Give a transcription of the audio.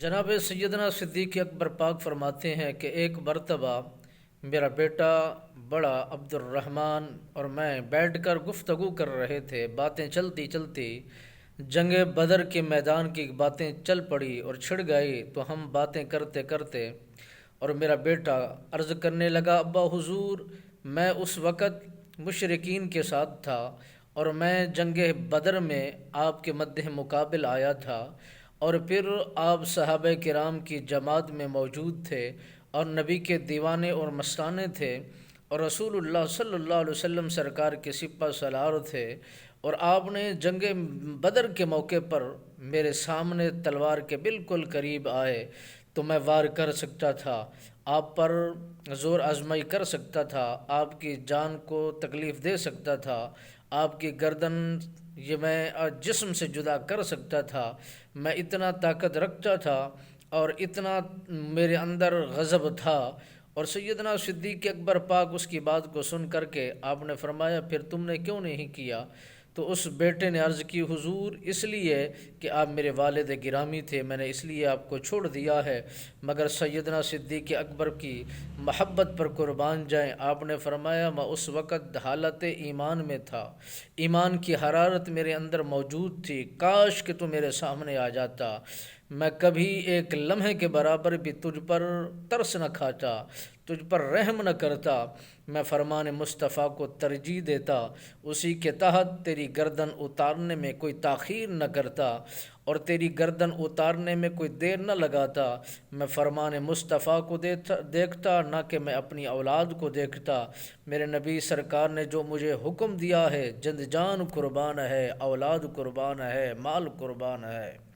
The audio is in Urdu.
جناب سیدنا صدیق اکبر پاک فرماتے ہیں کہ ایک مرتبہ میرا بیٹا بڑا عبد الرحمن اور میں بیٹھ کر گفتگو کر رہے تھے، باتیں چلتی چلتی جنگ بدر کے میدان کی باتیں چل پڑی اور چھڑ گئی، تو ہم باتیں کرتے کرتے اور میرا بیٹا عرض کرنے لگا، ابا حضور، میں اس وقت مشرکین کے ساتھ تھا اور میں جنگ بدر میں آپ کے مد مقابل آیا تھا، اور پھر آپ صحابہ کرام کی جماعت میں موجود تھے اور نبی کے دیوانے اور مستانے تھے، اور رسول اللہ صلی اللہ علیہ وسلم سرکار کے سپہ سالار تھے، اور آپ نے جنگ بدر کے موقع پر میرے سامنے تلوار کے بالکل قریب آئے تو میں وار کر سکتا تھا، آپ پر زور آزمائی کر سکتا تھا، آپ کی جان کو تکلیف دے سکتا تھا، آپ کی گردن یہ میں جسم سے جدا کر سکتا تھا، میں اتنا طاقت رکھتا تھا اور اتنا میرے اندر غضب تھا۔ اور سیدنا صدیق اکبر پاک اس کی بات کو سن کر کے آپ نے فرمایا، پھر تم نے کیوں نہیں کیا؟ تو اس بیٹے نے عرض کی، حضور اس لیے کہ آپ میرے والد گرامی تھے، میں نے اس لیے آپ کو چھوڑ دیا ہے، مگر سیدنا صدیق اکبر کی محبت پر قربان جائیں، آپ نے فرمایا میں اس وقت حالت ایمان میں تھا، ایمان کی حرارت میرے اندر موجود تھی، کاش کہ تو میرے سامنے آ جاتا، میں کبھی ایک لمحے کے برابر بھی تجھ پر ترس نہ کھاتا، تجھ پر رحم نہ کرتا، میں فرمان مصطفیٰ کو ترجیح دیتا، اسی کے تحت تیری گردن اتارنے میں کوئی تاخیر نہ کرتا اور تیری گردن اتارنے میں کوئی دیر نہ لگاتا، میں فرمان مصطفیٰ کو دیکھتا نہ کہ میں اپنی اولاد کو دیکھتا، میرے نبی سرکار نے جو مجھے حکم دیا ہے، جند جان قربان ہے، اولاد قربان ہے، مال قربان ہے۔